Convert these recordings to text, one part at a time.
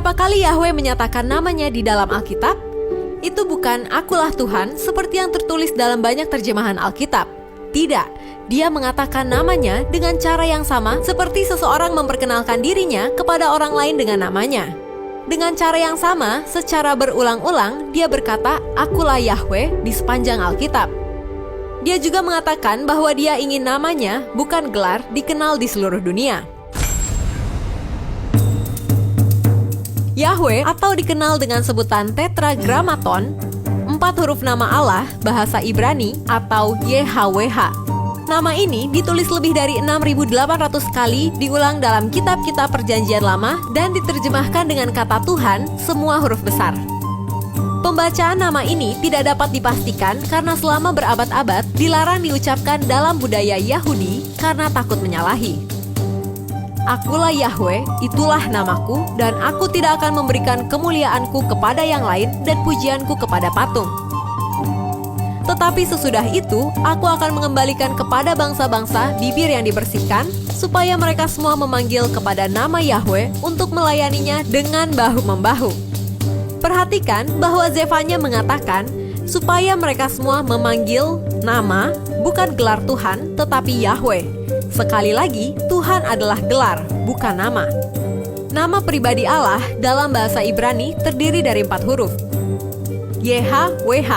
Beberapa kali Yahweh menyatakan namanya di dalam Alkitab. Itu bukan akulah Tuhan seperti yang tertulis dalam banyak terjemahan Alkitab. Tidak, dia mengatakan namanya dengan cara yang sama seperti seseorang memperkenalkan dirinya kepada orang lain dengan namanya. Dengan cara yang sama, secara berulang-ulang, dia berkata, akulah Yahweh di sepanjang Alkitab. Dia juga mengatakan bahwa dia ingin namanya, bukan gelar, dikenal di seluruh dunia. Yahweh atau dikenal dengan sebutan Tetragrammaton, 4 huruf nama Allah bahasa Ibrani atau YHWH. Nama ini ditulis lebih dari 6.800 kali diulang dalam kitab-kitab Perjanjian Lama dan diterjemahkan dengan kata Tuhan semua huruf besar. Pembacaan nama ini tidak dapat dipastikan karena selama berabad-abad dilarang diucapkan dalam budaya Yahudi karena takut menyalahi. Akulah Yahweh, itulah namaku, dan aku tidak akan memberikan kemuliaanku kepada yang lain dan pujianku kepada patung. Tetapi sesudah itu, aku akan mengembalikan kepada bangsa-bangsa bibir yang dibersihkan, supaya mereka semua memanggil kepada nama Yahweh untuk melayaninya dengan bahu-membahu. Perhatikan bahwa Zefanya mengatakan, supaya mereka semua memanggil nama, bukan gelar Tuhan, tetapi Yahweh. Sekali lagi, Tuhan adalah gelar, bukan nama. Nama pribadi Allah dalam bahasa Ibrani terdiri dari 4 huruf. YHWH,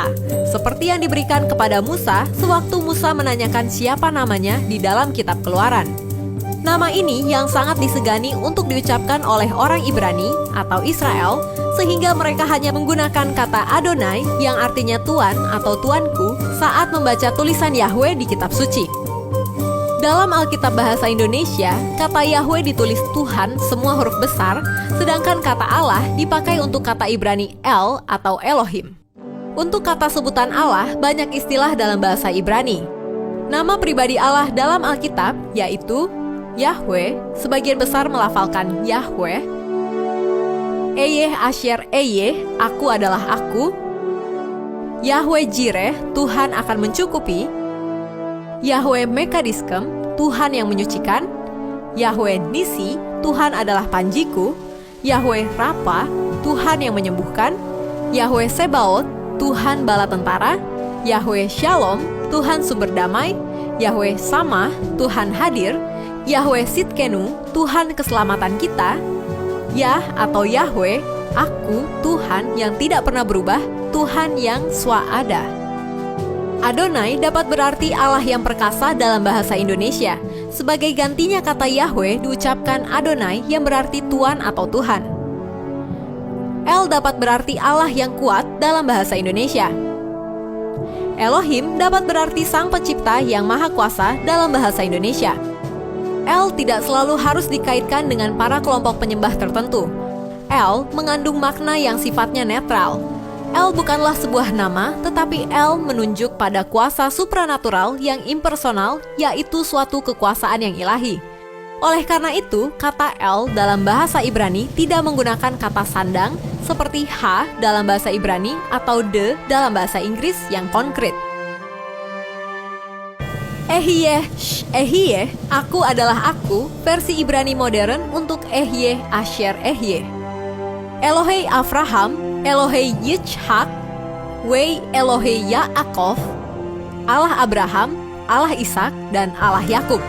seperti yang diberikan kepada Musa sewaktu Musa menanyakan siapa namanya di dalam kitab Keluaran. Nama ini yang sangat disegani untuk diucapkan oleh orang Ibrani atau Israel, sehingga mereka hanya menggunakan kata Adonai yang artinya Tuan atau Tuanku saat membaca tulisan Yahweh di kitab suci. Dalam Alkitab Bahasa Indonesia, kata Yahweh ditulis Tuhan semua huruf besar, sedangkan kata Allah dipakai untuk kata Ibrani El atau Elohim. Untuk kata sebutan Allah, banyak istilah dalam bahasa Ibrani. Nama pribadi Allah dalam Alkitab yaitu Yahweh, sebagian besar melafalkan Yahweh. Eyeh Asher Eyeh, aku adalah aku. Yahweh Jireh, Tuhan akan mencukupi. Yahweh Mekadiskem, Tuhan yang menyucikan. Yahweh Nisi, Tuhan adalah panjiku. Yahweh Rapa, Tuhan yang menyembuhkan. Yahweh Sebaot, Tuhan bala tentara. Yahweh Shalom, Tuhan sumber damai. Yahweh Samah, Tuhan hadir. Yahweh Sitkenu, Tuhan keselamatan kita. Yah atau Yahweh, aku, Tuhan yang tidak pernah berubah, Tuhan yang swaada. Adonai dapat berarti Allah yang perkasa dalam bahasa Indonesia. Sebagai gantinya kata Yahweh diucapkan Adonai yang berarti Tuan atau Tuhan. El dapat berarti Allah yang kuat dalam bahasa Indonesia. Elohim dapat berarti Sang Pencipta yang Maha Kuasa dalam bahasa Indonesia. El tidak selalu harus dikaitkan dengan para kelompok penyembah tertentu. El mengandung makna yang sifatnya netral. El bukanlah sebuah nama, tetapi El menunjuk pada kuasa supranatural yang impersonal, yaitu suatu kekuasaan yang ilahi. Oleh karena itu, kata El dalam bahasa Ibrani tidak menggunakan kata sandang, seperti H dalam bahasa Ibrani atau de dalam bahasa Inggris yang konkret. Ehyeh, aku adalah aku, versi Ibrani modern untuk Ehyeh Asher Ehyeh. Elohei Avraham, Elohei Yitzhak, Wei Elohei Yaakov, Allah Abraham, Allah Ishak, dan Allah Yakub.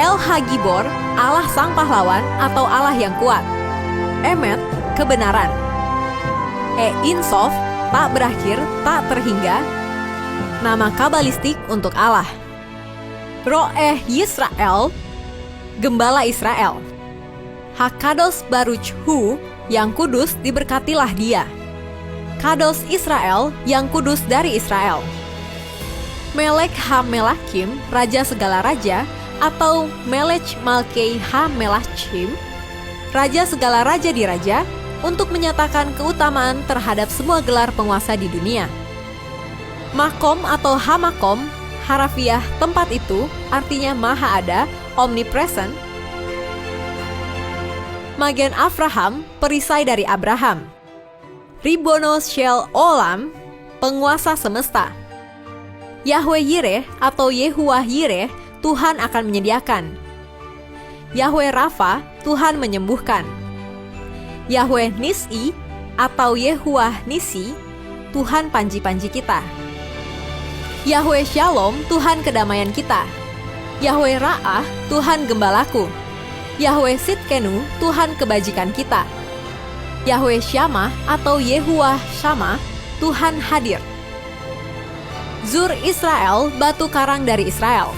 El Hagibor, Allah Sang Pahlawan atau Allah yang kuat. Emet, kebenaran. Insof, tak berakhir, tak terhingga. Nama kabalistik untuk Allah. Ro'eh Yisrael, Gembala Israel. Hakados Baruch Hu, yang kudus diberkatilah dia. Kados Israel, yang kudus dari Israel. Melek Ha-Melakim, Raja segala raja, atau Melech Malkei Ha-Melachim, Raja segala raja di raja, untuk menyatakan keutamaan terhadap semua gelar penguasa di dunia. Makom atau Hamakom, harafiah tempat itu, artinya maha ada, omnipresent. Magen Avraham, perisai dari Abraham. Ribono Shel Olam, penguasa semesta. Yahweh Yireh atau Yehuwah Yireh, Tuhan akan menyediakan. Yahweh Rafa, Tuhan menyembuhkan. Yahweh Nissi atau Yehuwah Nissi, Tuhan panji-panji kita. Yahweh Shalom, Tuhan kedamaian kita. Yahweh Ra'ah, Tuhan gembalaku. Yahweh Sidkenu, Tuhan kebajikan kita. Yahweh Syamah atau Yehuwah Syamah, Tuhan hadir. Zur Israel, batu karang dari Israel.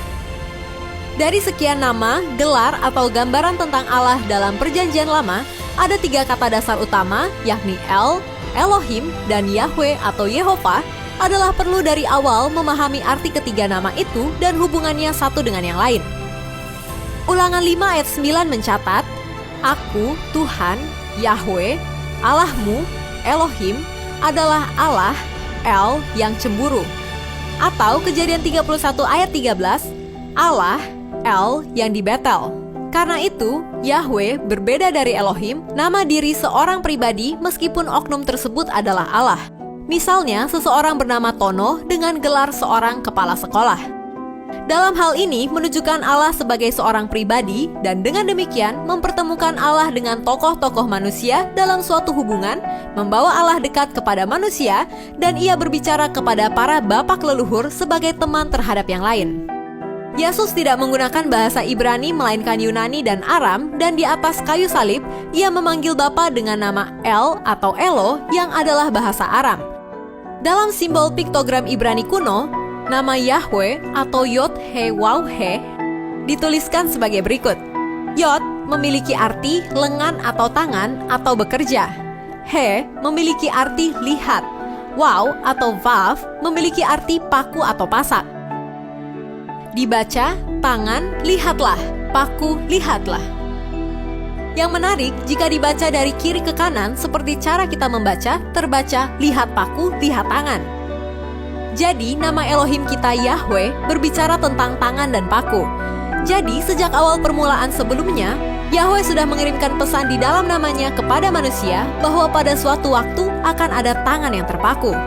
Dari sekian nama, gelar atau gambaran tentang Allah dalam Perjanjian Lama, ada 3 kata dasar utama, yakni El, Elohim, dan Yahweh atau Yehovah, adalah perlu dari awal memahami arti ketiga nama itu dan hubungannya satu dengan yang lain. Ulangan 5 ayat 9 mencatat, Aku, Tuhan, Yahweh, Allahmu, Elohim, adalah Allah, El, yang cemburu. Atau Kejadian 31 ayat 13, Allah, El, yang di Betel. Karena itu, Yahweh berbeda dari Elohim, nama diri seorang pribadi meskipun oknum tersebut adalah Allah. Misalnya, seseorang bernama Tono dengan gelar seorang kepala sekolah. Dalam hal ini, menunjukkan Allah sebagai seorang pribadi dan dengan demikian mempertemukan Allah dengan tokoh-tokoh manusia dalam suatu hubungan, membawa Allah dekat kepada manusia, dan ia berbicara kepada para bapak leluhur sebagai teman terhadap yang lain. Yesus tidak menggunakan bahasa Ibrani melainkan Yunani dan Aram, dan di atas kayu salib, ia memanggil Bapa dengan nama El atau Elo yang adalah bahasa Aram. Dalam simbol piktogram Ibrani kuno, nama Yahweh atau Yod-He-Waw-He dituliskan sebagai berikut. Yod memiliki arti lengan atau tangan atau bekerja. He memiliki arti lihat. Waw atau Vav memiliki arti paku atau pasak. Dibaca, tangan, lihatlah, paku, lihatlah. Yang menarik, jika dibaca dari kiri ke kanan seperti cara kita membaca, terbaca, lihat paku, lihat tangan. Jadi, nama Elohim kita Yahweh berbicara tentang tangan dan paku. Jadi, sejak awal permulaan sebelumnya, Yahweh sudah mengirimkan pesan di dalam namanya kepada manusia bahwa pada suatu waktu akan ada tangan yang terpaku.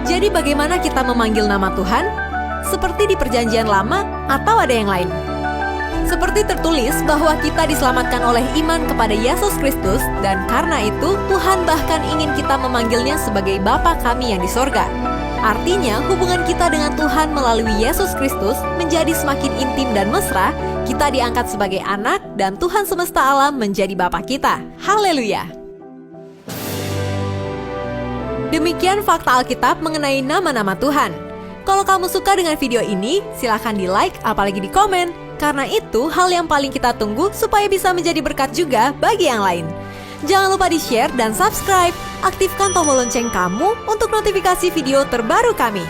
Jadi, bagaimana kita memanggil nama Tuhan? Seperti di Perjanjian Lama atau ada yang lain? Seperti tertulis bahwa kita diselamatkan oleh iman kepada Yesus Kristus, dan karena itu Tuhan bahkan ingin kita memanggilnya sebagai Bapa kami yang di sorga. Artinya, hubungan kita dengan Tuhan melalui Yesus Kristus menjadi semakin intim dan mesra, kita diangkat sebagai anak, dan Tuhan semesta alam menjadi Bapa kita. Haleluya! Demikian fakta Alkitab mengenai nama-nama Tuhan. Kalau kamu suka dengan video ini, silakan di-like, apalagi di komen. Karena itu, hal yang paling kita tunggu supaya bisa menjadi berkat juga bagi yang lain. Jangan lupa di-share dan subscribe. Aktifkan tombol lonceng kamu untuk notifikasi video terbaru kami.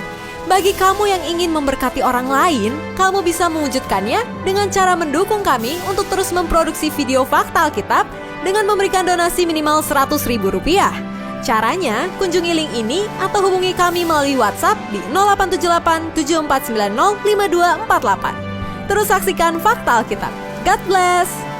Bagi kamu yang ingin memberkati orang lain, kamu bisa mewujudkannya dengan cara mendukung kami untuk terus memproduksi video fakta Alkitab dengan memberikan donasi minimal Rp100.000. Caranya, kunjungi link ini atau hubungi kami melalui WhatsApp di 0878 7490 5248. Terus saksikan fakta Alkitab. God bless!